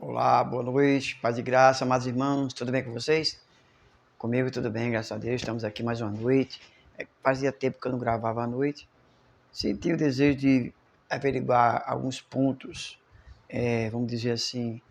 Olá, boa noite, paz e graça, amados irmãos, tudo bem com vocês? Comigo tudo bem, graças a Deus, estamos aqui mais uma noite. Fazia tempo que eu não gravava à noite. Senti o desejo de averiguar alguns pontos, vamos dizer assim.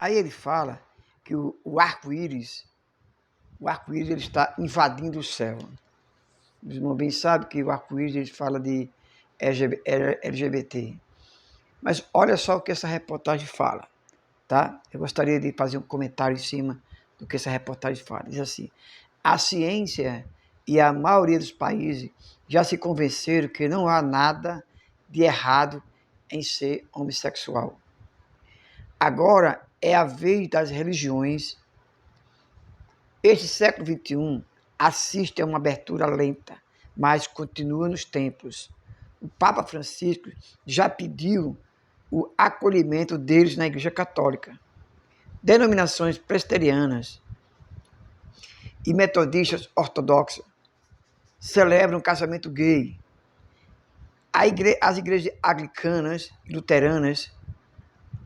Aí ele fala que o arco-íris ele está invadindo o céu. Os irmãos bem sabem que o arco-íris ele fala de LGBT. Mas olha só o que essa reportagem fala. Tá? Eu gostaria de fazer um comentário em cima do que essa reportagem fala. Diz assim: a ciência e a maioria dos países já se convenceram que não há nada de errado em ser homossexual. Agora é a vez das religiões. Este século XXI assiste a uma abertura lenta, mas continua nos templos. O Papa Francisco já pediu o acolhimento deles na Igreja Católica. Denominações presbiterianas e metodistas ortodoxas celebram casamento gay. As igrejas anglicanas e luteranas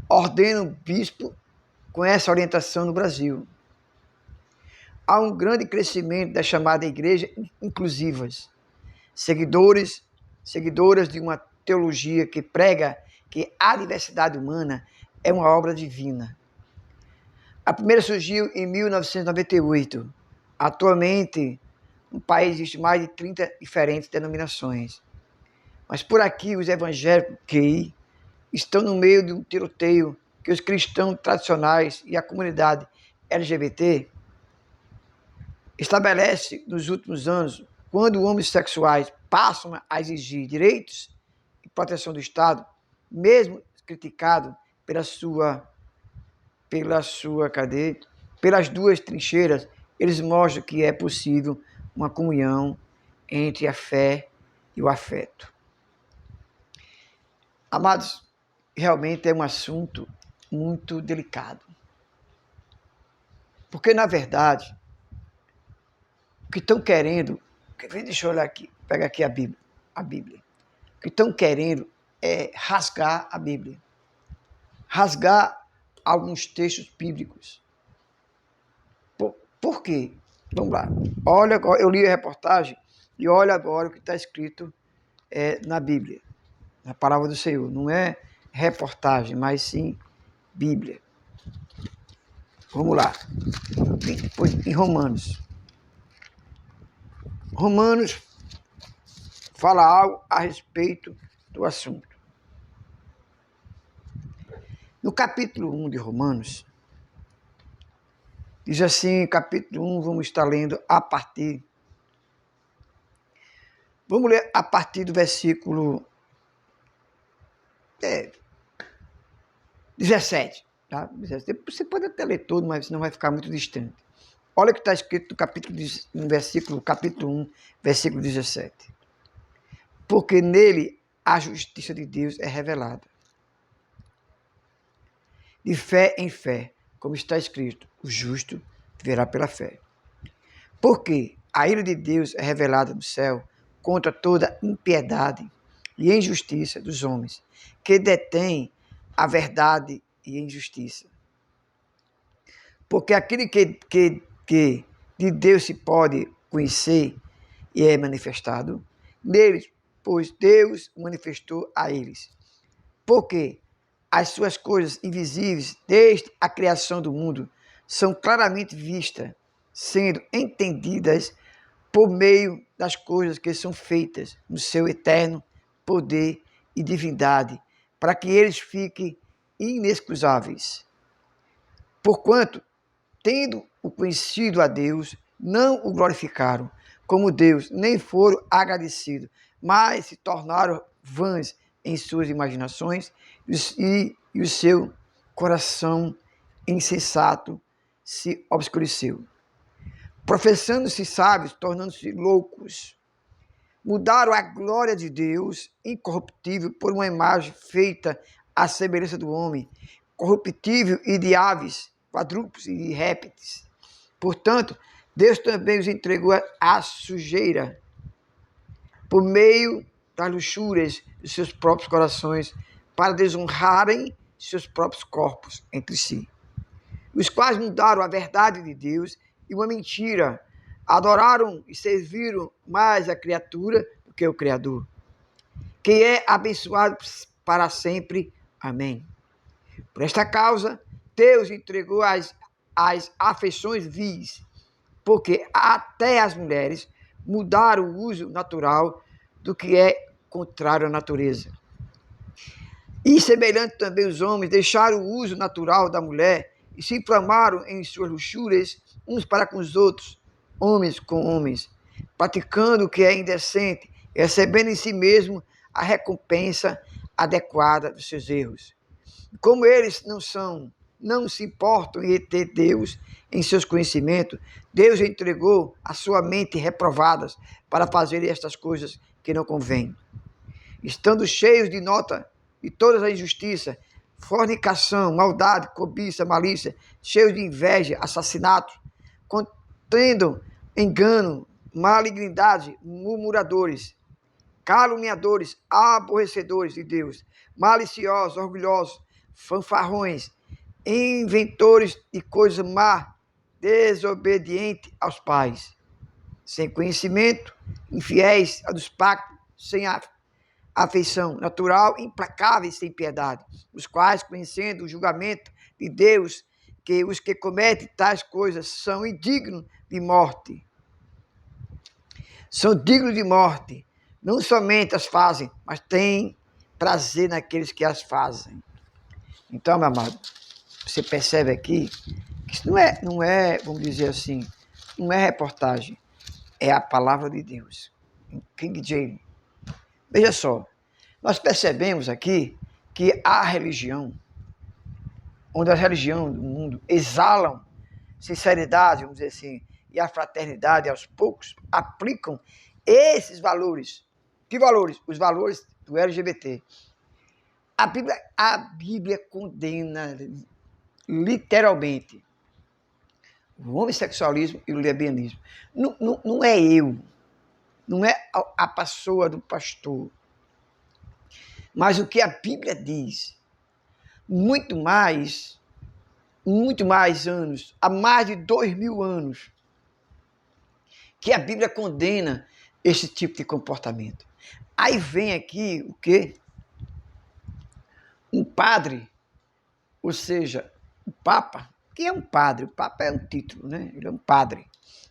ordenam bispo com essa orientação no Brasil. Há um grande crescimento da chamada igreja inclusivas, seguidoras de uma teologia que prega que a diversidade humana é uma obra divina. A primeira surgiu em 1998. Atualmente, no país existe mais de 30 diferentes denominações. Mas por aqui, os evangélicos gays estão no meio de um tiroteio que os cristãos tradicionais e a comunidade LGBT estabelece nos últimos anos, quando homossexuais passam a exigir direitos e proteção do Estado, mesmo criticado pelas pelas duas trincheiras, eles mostram que é possível uma comunhão entre a fé e o afeto. Amados, realmente é um assunto muito delicado. Porque, na verdade, o que estão querendo... Deixa eu olhar aqui, pega aqui a Bíblia. O que estão querendo é rasgar a Bíblia. Rasgar alguns textos bíblicos. Por quê? Vamos lá. Olha, eu li a reportagem e olha agora o que está escrito na Bíblia, na palavra do Senhor. Não é reportagem, mas sim Bíblia. Vamos lá. Em Romanos. Romanos fala algo a respeito do assunto. No capítulo 1 de Romanos, diz assim, capítulo 1, vamos estar lendo a partir... Vamos ler a partir do versículo 17. Tá? Você pode até ler todo, mas senão vai ficar muito distante. Olha o que está escrito no capítulo 1, versículo 17. Porque nele a justiça de Deus é revelada. De fé em fé, como está escrito, o justo viverá pela fé. Porque a ira de Deus é revelada do céu contra toda impiedade e injustiça dos homens, que detêm a verdade e a injustiça. Porque aquele que de Deus se pode conhecer e é manifestado neles, pois Deus manifestou a eles. porque as suas coisas invisíveis, desde a criação do mundo, são claramente vistas, sendo entendidas por meio das coisas que são feitas no seu eterno poder e divindade, para que eles fiquem inexcusáveis. Porquanto, tendo o conhecido a Deus, não o glorificaram como Deus, nem foram agradecidos, mas se tornaram vãs em suas imaginações e o seu coração insensato se obscureceu. Professando-se sábios, tornando-se loucos, mudaram a glória de Deus incorruptível por uma imagem feita à semelhança do homem, corruptível e de aves, quadrúpedes e répteis. Portanto, Deus também os entregou à sujeira por meio das luxúrias de seus próprios corações, para desonrarem seus próprios corpos entre si, os quais mudaram a verdade de Deus e uma mentira, adoraram e serviram mais a criatura do que o Criador, que é abençoado para sempre. Amém. Por esta causa, Deus entregou as afeições vis, porque até as mulheres mudaram o uso natural do que é contrário à natureza. E semelhante também os homens deixaram o uso natural da mulher e se inflamaram em suas luxúrias uns para com os outros, homens com homens, praticando o que é indecente, recebendo em si mesmo a recompensa adequada dos seus erros. Como eles não se importam em reter Deus em seus conhecimentos, Deus entregou a sua mente reprovadas para fazer estas coisas que não convêm. Estando cheios de nota de toda a injustiça, fornicação, maldade, cobiça, malícia, cheios de inveja, assassinato, contendo engano, malignidade, murmuradores, caluniadores, aborrecedores de Deus, maliciosos, orgulhosos, fanfarrões, inventores de coisas má, desobedientes aos pais, sem conhecimento, infiéis dos pactos, sem afeição natural, implacáveis, sem piedade, os quais, conhecendo o julgamento de Deus, que os que cometem tais coisas são indignos de morte. São dignos de morte. Não somente as fazem, mas têm prazer naqueles que as fazem. Então, meu amado, você percebe aqui que isso não é, vamos dizer assim, não é reportagem, é a palavra de Deus. King James. Veja só, nós percebemos aqui que a religião, onde as religiões do mundo exalam sinceridade, vamos dizer assim, e a fraternidade, aos poucos aplicam esses valores. Que valores? Os valores do LGBT. A Bíblia condena literalmente o homossexualismo e o lesbianismo. Não é eu, não é a pessoa do pastor, mas o que a Bíblia diz. Muito mais anos, há mais de 2000 anos, que a Bíblia condena esse tipo de comportamento. Aí vem aqui o quê? Um padre, ou seja, o Papa, que é um padre, o Papa é um título, né? Ele é um padre,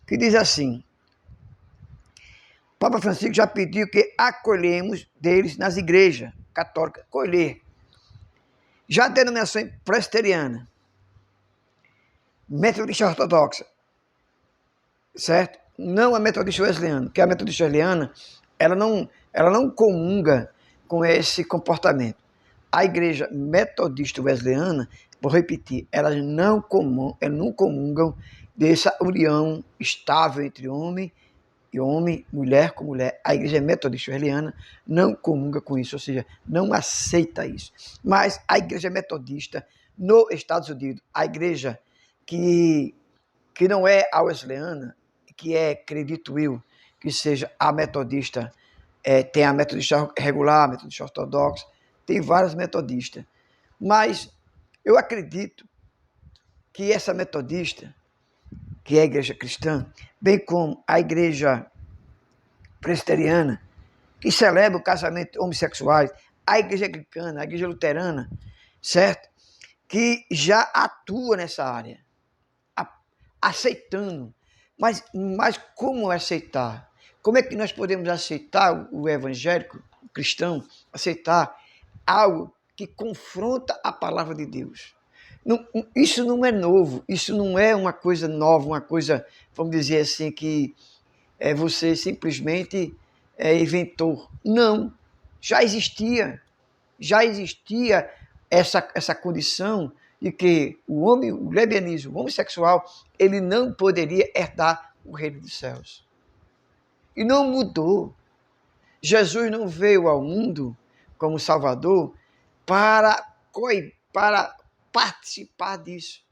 que diz assim: o Papa Francisco já pediu que acolhemos deles nas igrejas católicas, acolher. Já a denominação presbiteriana, metodista ortodoxa, certo? Não a metodista wesleyana, porque a metodista wesleyana, ela não comunga com esse comportamento. A igreja metodista wesleyana, vou repetir, elas não comungam dessa união estável entre homem e homem, mulher com mulher. A igreja metodista wesleyana não comunga com isso, ou seja, não aceita isso. Mas a igreja metodista nos Estados Unidos, a igreja que não é a wesleyana, que é, acredito eu, que seja a metodista, tem a metodista regular, a metodista ortodoxa, tem várias metodistas. Mas eu acredito que essa metodista, que é a igreja cristã, bem como a igreja presbiteriana, que celebra o casamento homossexuais, a igreja anglicana, a igreja luterana, certo? Que já atua nessa área, aceitando. Mas como aceitar? Como é que nós podemos aceitar o evangélico, o cristão, aceitar algo que confronta a palavra de Deus? Não, isso não é novo, isso não é uma coisa nova, uma coisa, vamos dizer assim, que você simplesmente inventou. Não, já existia essa condição de que o homem, o lesbianismo, o homossexual, ele não poderia herdar o reino dos céus. E não mudou. Jesus não veio ao mundo como Salvador para participar disso.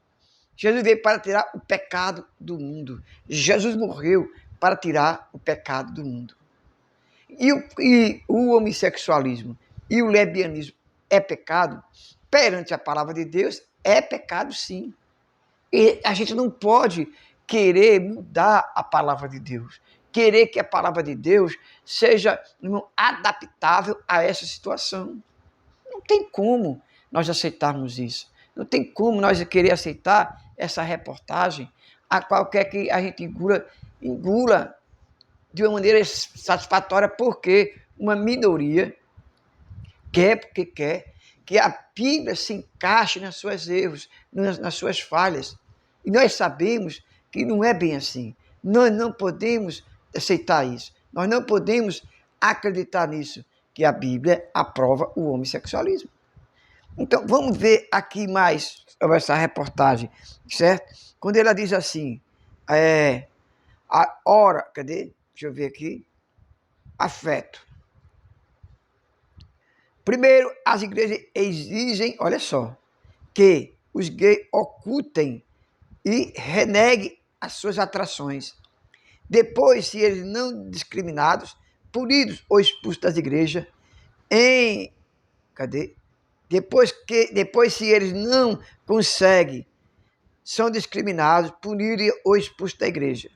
Jesus veio para tirar o pecado do mundo. Jesus morreu para tirar o pecado do mundo. E o homossexualismo e o lesbianismo é pecado? Perante a palavra de Deus, é pecado sim. E a gente não pode querer mudar a palavra de Deus. Querer que a palavra de Deus seja adaptável a essa situação. Não tem como nós aceitarmos isso. Não tem como nós querer aceitar essa reportagem a qualquer que a gente engula de uma maneira satisfatória, porque uma minoria quer porque quer que a Bíblia se encaixe nos seus erros, nas suas falhas. E nós sabemos que não é bem assim. Nós não podemos aceitar isso. Nós não podemos acreditar nisso, que a Bíblia aprova o homossexualismo. Então, vamos ver aqui mais sobre essa reportagem, certo? Quando ela diz assim, a hora, cadê? Deixa eu ver aqui. Afeto. Primeiro, as igrejas exigem, olha só, que os gays ocultem e reneguem as suas atrações. Depois, se eles não discriminados, punidos ou expulsos das igrejas, cadê? Depois, se eles não conseguem, são discriminados, punidos ou expulsos da igreja.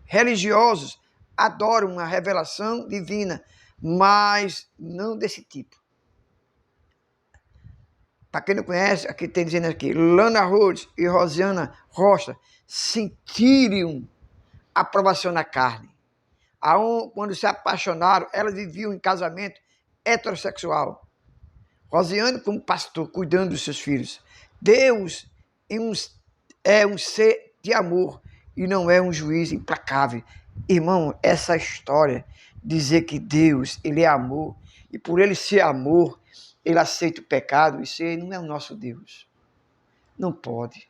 Religiosos adoram uma revelação divina, mas não desse tipo. Para quem não conhece, aqui tem dizendo aqui, Lana Rhodes e Rosiana Rocha sentiram aprovação na carne. Quando se apaixonaram, elas viviam em casamento heterossexual. Rosiana como pastor, cuidando dos seus filhos. Deus é um ser de amor e não é um juiz implacável. Irmão, essa história, dizer que Deus, ele é amor, e por ele ser amor, ele aceita o pecado, isso aí não é o nosso Deus. Não pode.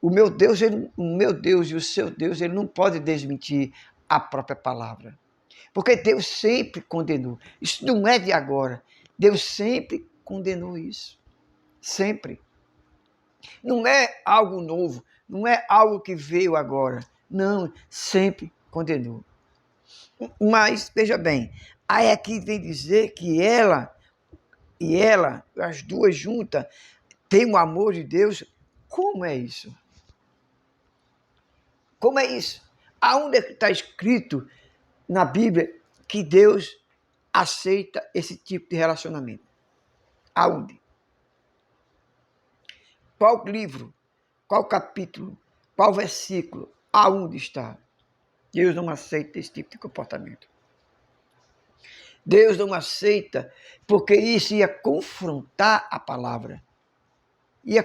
O meu Deus e o seu Deus, ele não pode desmentir a própria palavra. Porque Deus sempre condenou. Isso não é de agora. Deus sempre condenou isso. Sempre. Não é algo novo. Não é algo que veio agora. Não, sempre condenou. Mas, veja bem, aí aqui vem dizer que ela, as duas juntas, têm o amor de Deus. Como é isso? Como é isso? Aonde é que está escrito na Bíblia que Deus aceita esse tipo de relacionamento? Aonde? Qual livro? Qual capítulo? Qual versículo? Aonde está? Deus não aceita esse tipo de comportamento. Deus não aceita porque isso ia confrontar a palavra. Ia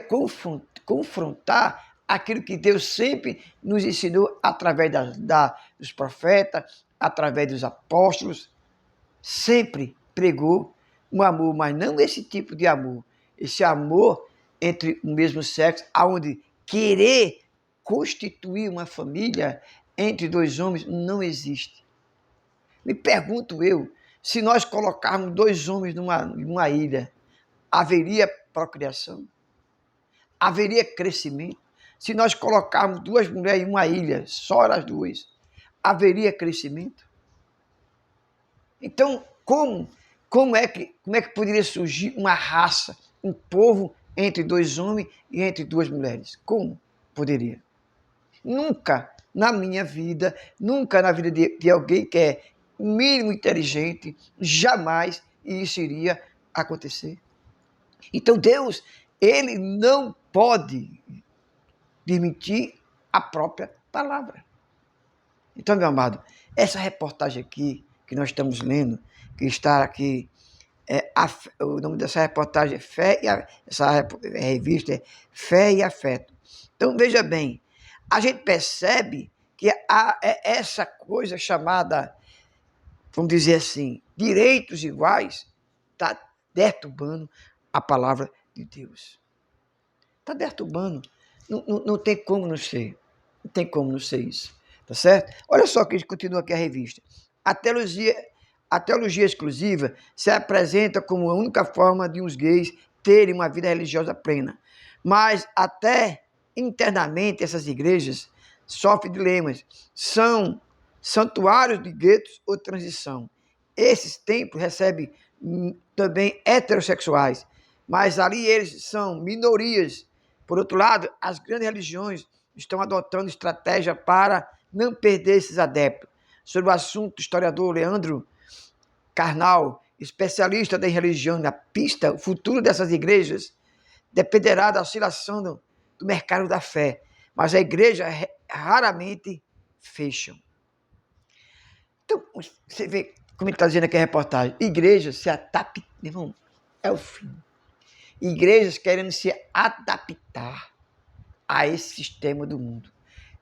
confrontar aquilo que Deus sempre nos ensinou através dos profetas, através dos apóstolos. Sempre pregou um amor, mas não esse tipo de amor. Esse amor entre o mesmo sexo, onde querer constituir uma família entre dois homens não existe. Me pergunto eu, se nós colocarmos dois homens numa ilha, haveria procriação? Haveria crescimento? Se nós colocarmos duas mulheres em uma ilha, só as duas, haveria crescimento? Então, como é que poderia surgir uma raça, um povo entre dois homens e entre duas mulheres? Como poderia? Nunca na minha vida, nunca na vida de alguém que é mínimo inteligente, jamais e isso iria acontecer. Então Deus, ele não pode demitir a própria palavra. Então, meu amado, essa reportagem aqui que nós estamos lendo, que está aqui, o nome dessa reportagem é Fé e essa revista é Fé e Afeto. Então, veja bem, a gente percebe que essa coisa chamada, vamos dizer assim, direitos iguais, está perturbando a palavra de Deus. Está perturbando. Não tem como não ser. Não tem como não ser isso. Tá certo? Olha só que continua aqui a revista. A teologia exclusiva se apresenta como a única forma de uns gays terem uma vida religiosa plena. Mas até internamente essas igrejas sofrem dilemas. São santuários de guetos ou transição. Esses templos recebem também heterossexuais, mas ali eles são minorias. Por outro lado, as grandes religiões estão adotando estratégia para não perder esses adeptos. Sobre o assunto, o historiador Leandro Carnal, especialista em religião na pista, o futuro dessas igrejas dependerá da oscilação do mercado da fé, mas a igreja raramente fecham. Então, você vê como ele está dizendo aqui a reportagem, igrejas se adaptam, irmão, é o fim. Igrejas querendo se adaptar a esse sistema do mundo.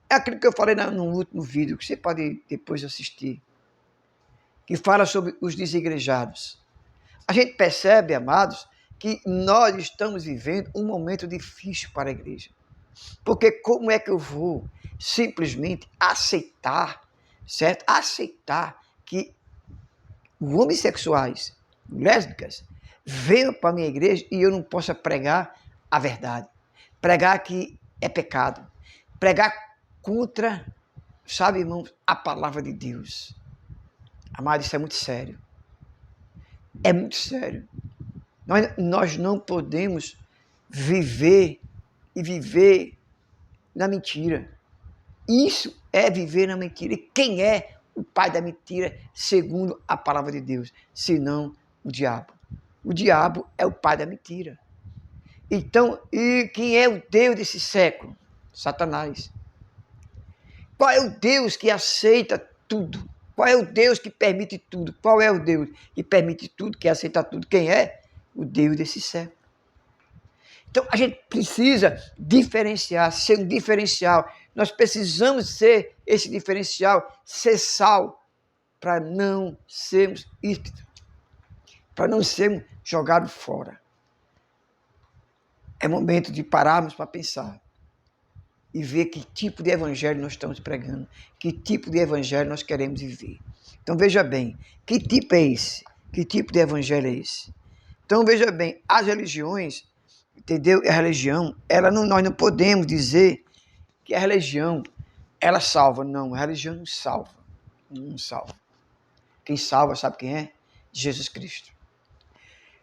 É aquilo que eu falei no último vídeo, que você pode depois assistir, que fala sobre os desigrejados. A gente percebe, amados, que nós estamos vivendo um momento difícil para a igreja. Porque como é que eu vou simplesmente aceitar, certo? Aceitar que homossexuais, lésbicas, venham para a minha igreja e eu não possa pregar a verdade. Pregar que é pecado. Pregar contra, sabe, irmãos, a palavra de Deus. Amado, isso é muito sério. É muito sério. Nós não podemos viver na mentira. Isso é viver na mentira. E quem é o pai da mentira, segundo a palavra de Deus? Senão o diabo. O diabo é o pai da mentira. Então, e quem é o Deus desse século? Satanás. Qual é o Deus que aceita tudo? Qual é o Deus que permite tudo? Qual é o Deus que permite tudo, que aceita tudo? Quem é? O Deus desse século. Então, a gente precisa diferenciar, ser um diferencial. Nós precisamos ser esse diferencial, ser sal, para não sermos para não sermos jogados fora. É momento de pararmos para pensar e ver que tipo de evangelho nós estamos pregando, que tipo de evangelho nós queremos viver. Então veja bem, que tipo é esse? Que tipo de evangelho é esse? Então veja bem, as religiões, entendeu? A religião, nós não podemos dizer que a religião, ela salva. Não, a religião não salva. Não salva. Quem salva, sabe quem é? Jesus Cristo.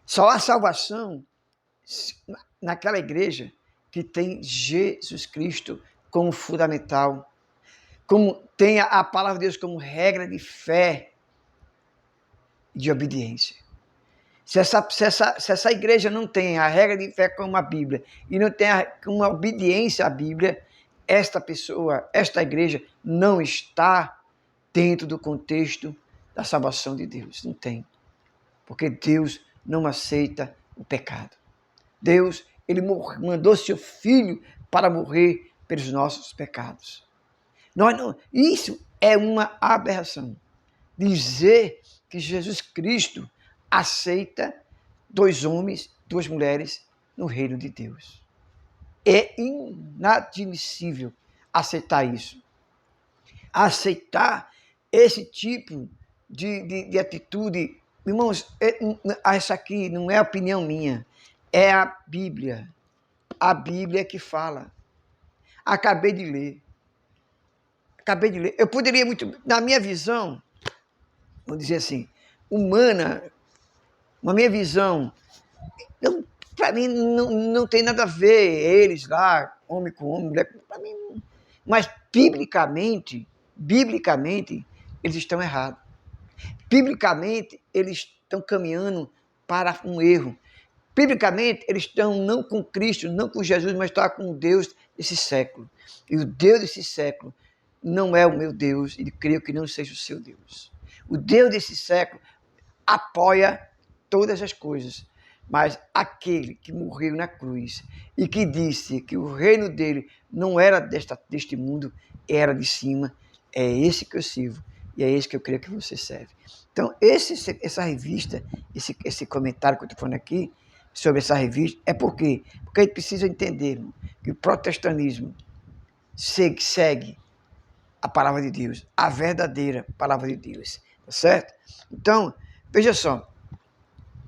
Só há salvação naquela igreja que tem Jesus Cristo como fundamental, como tem a palavra de Deus como regra de fé e de obediência. Se essa igreja não tem a regra de fé como a Bíblia e não tem uma obediência à Bíblia, esta igreja não está dentro do contexto da salvação de Deus. Não tem. Porque Deus não aceita o pecado. Deus, ele mandou seu filho para morrer pelos nossos pecados. Isso é uma aberração. Dizer que Jesus Cristo aceita 2 homens, 2 mulheres no reino de Deus. É inadmissível aceitar isso. Aceitar esse tipo de atitude. Irmãos, essa aqui não é opinião minha, é a Bíblia. A Bíblia que fala. Acabei de ler. Eu poderia muito, na minha visão, vou dizer assim, humana, na minha visão, para mim não tem nada a ver eles lá, homem com homem, mulher com... Para mim não. Mas biblicamente, eles estão errados. Biblicamente, eles estão caminhando para um erro. Biblicamente, eles estão não com Cristo, não com Jesus, mas estão com o Deus desse século. E o Deus desse século não é o meu Deus, e creio que não seja o seu Deus. O Deus desse século apoia todas as coisas, mas aquele que morreu na cruz e que disse que o reino dele não era deste mundo, era de cima, é esse que eu sirvo e é esse que eu creio que você serve. Então, essa revista, esse comentário que eu estou falando aqui sobre essa revista, é porque a gente precisa entender que o protestantismo segue a palavra de Deus, a verdadeira palavra de Deus, tá certo? Então, veja só,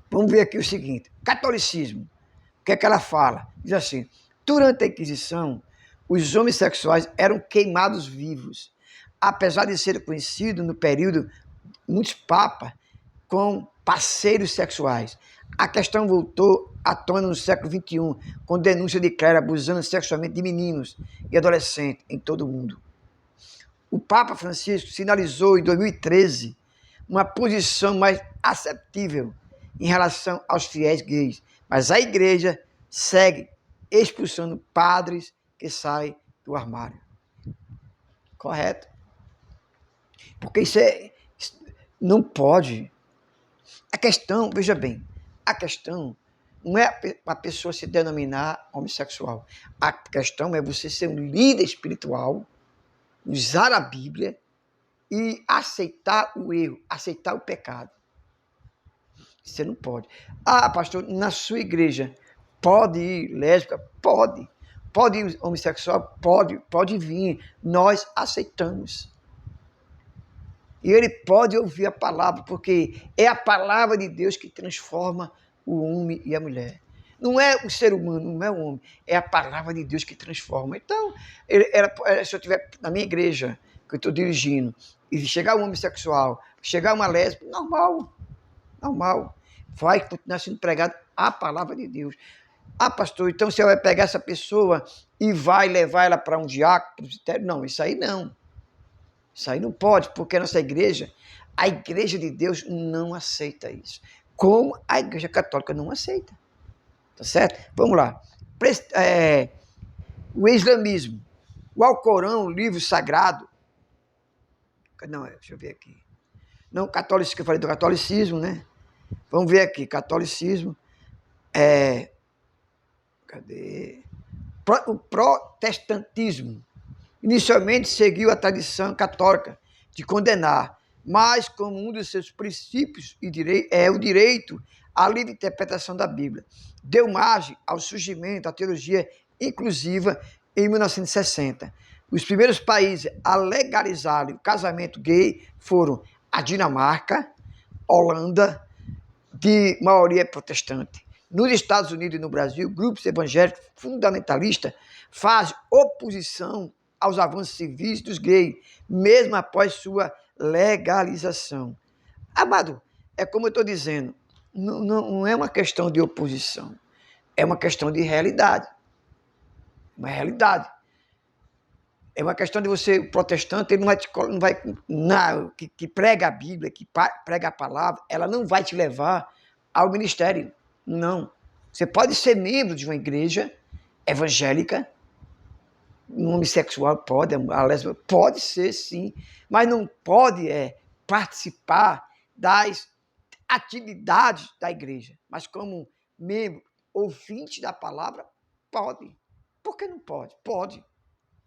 vamos ver aqui o seguinte, catolicismo, o que é que ela fala? Diz assim, durante a Inquisição, os homossexuais eram queimados vivos, apesar de serem conhecidos no período muitos papas com parceiros sexuais. A questão voltou à tona no século XXI, com denúncia de clero abusando sexualmente de meninos e adolescentes em todo o mundo. O Papa Francisco sinalizou em 2013 uma posição mais aceitável em relação aos fiéis gays, mas a igreja segue expulsando padres que saem do armário. Correto? Porque isso não pode. A questão, veja bem, a questão não é a pessoa se denominar homossexual. A questão é você ser um líder espiritual, usar a Bíblia e aceitar o erro, aceitar o pecado. Você não pode. Ah, pastor, na sua igreja pode ir lésbica? Pode. Pode ir homossexual? Pode vir. Nós aceitamos. E ele pode ouvir a palavra, porque é a palavra de Deus que transforma o homem e a mulher. Não é o ser humano, não é o homem, é a palavra de Deus que transforma. Então, se eu estiver na minha igreja, que eu estou dirigindo, e chegar um homossexual, chegar uma lésbica, normal. Vai continuar sendo pregado a palavra de Deus. Ah, pastor, então você vai pegar essa pessoa e vai levar ela para um diácono? Não, isso aí não. Isso aí não pode, porque a nossa igreja, a igreja de Deus não aceita isso. Como a igreja católica não aceita. Tá certo? Vamos lá. O islamismo. O Alcorão, o livro sagrado. Não, deixa eu ver aqui. Não, catolicismo, que eu falei do catolicismo, né? Vamos ver aqui. Catolicismo. Cadê? O protestantismo. Inicialmente seguiu a tradição católica de condenar, mas como um dos seus princípios é o direito à livre interpretação da Bíblia. Deu margem ao surgimento da teologia inclusiva em 1960. Os primeiros países a legalizarem o casamento gay foram a Dinamarca, Holanda, de maioria protestante. Nos Estados Unidos e no Brasil, grupos evangélicos fundamentalistas fazem oposição aos avanços civis dos gays, mesmo após sua legalização. Amado, é como eu estou dizendo, não é uma questão de oposição, é uma questão de realidade. Uma realidade. É uma questão de você, o protestante, ele que prega a Bíblia, que prega a palavra, ela não vai te levar ao ministério. Não. Você pode ser membro de uma igreja evangélica, um homossexual pode, a lésbica pode ser, sim, mas não pode participar das atividades da igreja. Mas como membro, ouvinte da palavra, pode. Por que não pode? Pode.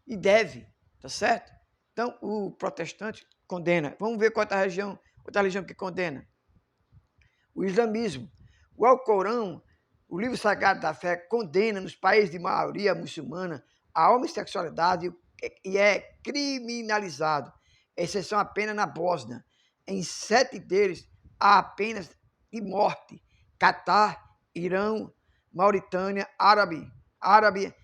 E deve, tá certo? Então, o protestante condena. Vamos ver outra religião que condena. O islamismo. O Alcorão, o livro sagrado da fé, condena nos países de maioria muçulmana a homossexualidade e é criminalizado, exceção apenas na Bósnia. Em 7 deles, há apenas de morte. Catar, Irão, Mauritânia, Arábia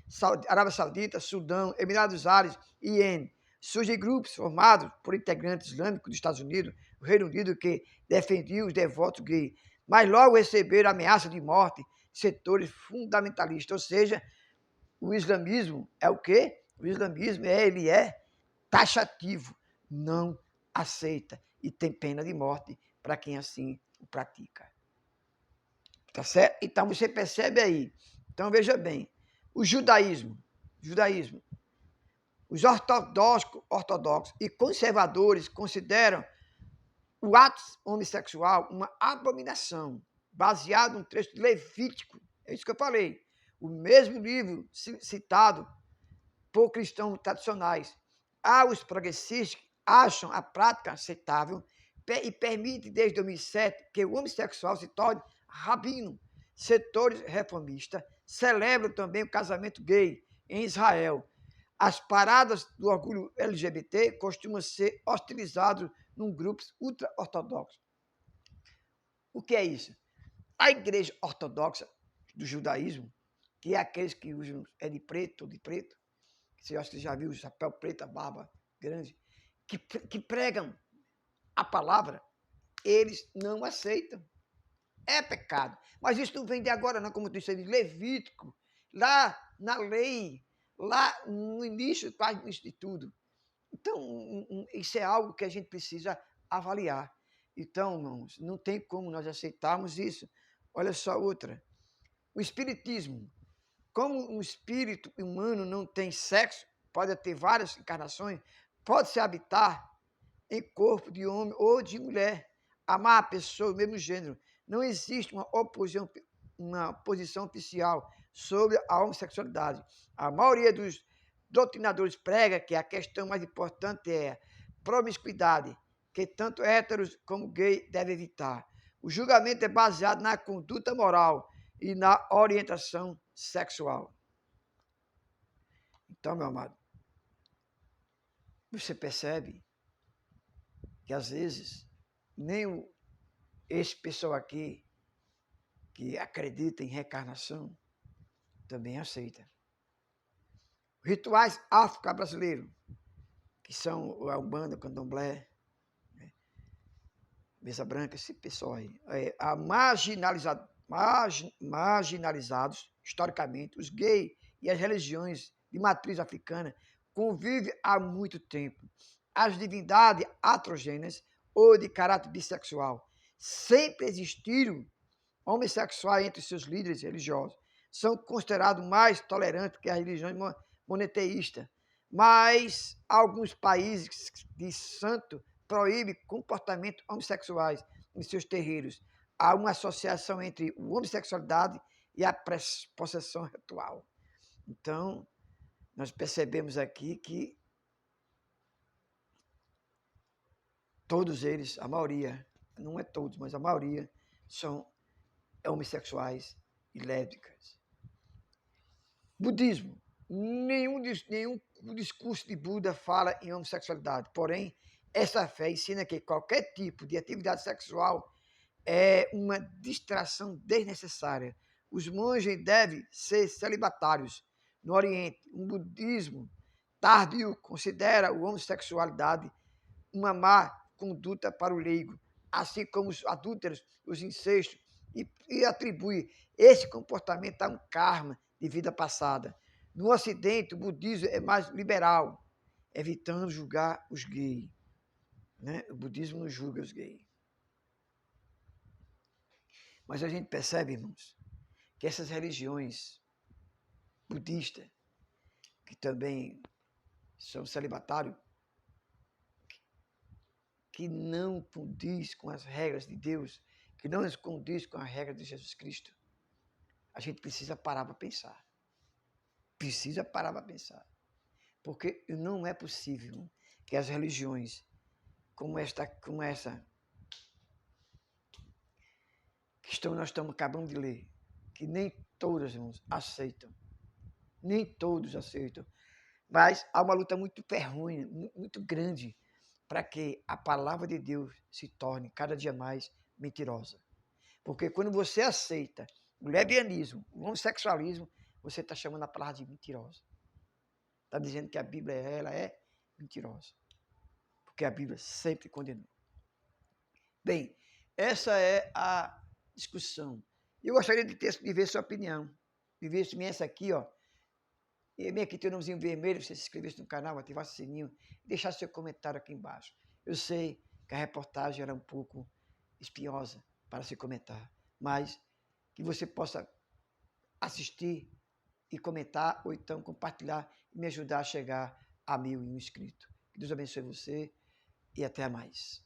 Saudita, Sudão, Emirados Árabes e Iêmen. Surgem grupos formados por integrantes islâmicos dos Estados Unidos, o Reino Unido, que defendiam os devotos gays, mas logo receberam ameaça de morte setores fundamentalistas, ou seja, o islamismo é o quê? O islamismo ele é taxativo, não aceita e tem pena de morte para quem assim o pratica. Tá certo? Então você percebe aí. Então veja bem, o judaísmo, os ortodoxos e conservadores consideram o ato homossexual uma abominação, baseado no texto levítico. É isso que eu falei. O mesmo livro citado por cristãos tradicionais. Os progressistas acham a prática aceitável e permite desde 2007 que o homossexual se torne rabino. Setores reformistas celebram também o casamento gay em Israel. As paradas do orgulho LGBT costumam ser hostilizadas num grupos ultra-ortodoxos. O que é isso? A igreja ortodoxa do judaísmo, que é aqueles que usam de preto, você acha que já viu o chapéu preto, a barba grande, que pregam a palavra, eles não aceitam. É pecado. Mas isso não vem de agora, não, como disse, de Levítico, lá na lei, lá no início, quase no início de tudo. Então, isso é algo que a gente precisa avaliar. Então, irmãos, não tem como nós aceitarmos isso. Olha só outra. O espiritismo. Como um espírito humano não tem sexo, pode ter várias encarnações, pode se habitar em corpo de homem ou de mulher, amar a pessoa do mesmo gênero. Não existe uma posição oficial sobre a homossexualidade. A maioria dos doutrinadores prega que a questão mais importante é a promiscuidade, que tanto héteros como gays devem evitar. O julgamento é baseado na conduta moral e na orientação sexual. Então, meu amado, você percebe que às vezes nem esse pessoal aqui que acredita em reencarnação também aceita. Rituais afro-brasileiros, que são a Umbanda, o Candomblé, né? Mesa Branca, esse pessoal aí, marginalizados historicamente, os gays e as religiões de matriz africana convivem há muito tempo. As divindades atrogêneas ou de caráter bissexual sempre existiram homossexuais entre seus líderes religiosos. São considerados mais tolerantes que as religiões monoteístas. Mas alguns países de santo proíbem comportamentos homossexuais em seus terreiros. Há uma associação entre a homossexualidade e a possessão ritual. Então, nós percebemos aqui que todos eles, a maioria, não é todos, mas a maioria, são homossexuais e lésbicas. Budismo. Nenhum discurso de Buda fala em homossexualidade. Porém, essa fé ensina que qualquer tipo de atividade sexual é uma distração desnecessária. Os monges devem ser celibatários. No Oriente, o budismo tardio considera a homossexualidade uma má conduta para o leigo, assim como os adúlteros, os incestos, e atribui esse comportamento a um karma de vida passada. No Ocidente, o budismo é mais liberal, evitando julgar os gays. Né? O budismo não julga os gays. Mas a gente percebe, irmãos, que essas religiões budistas, que também são celibatários, que não condiz com as regras de Deus, que não condiz com as regras de Jesus Cristo, a gente precisa parar para pensar. Precisa parar para pensar. Porque não é possível que as religiões como essa que nós estamos acabando de ler, que nem todas, irmãos, aceitam. Nem todos aceitam. Mas há uma luta muito ferrunha, muito grande, para que a palavra de Deus se torne cada dia mais mentirosa. Porque quando você aceita o lesbianismo, o homossexualismo, você está chamando a palavra de mentirosa. Está dizendo que a Bíblia ela é mentirosa. Porque a Bíblia sempre condenou. Bem, essa é a discussão. Eu gostaria de ver sua opinião. De ver se essa aqui, ó. E bem aqui tem o nomezinho vermelho, você se inscrevesse no canal, ativasse o sininho, deixar seu comentário aqui embaixo. Eu sei que a reportagem era um pouco espinhosa para se comentar, mas que você possa assistir e comentar, ou então compartilhar e me ajudar a chegar a 1000 inscritos. Que Deus abençoe você e até mais.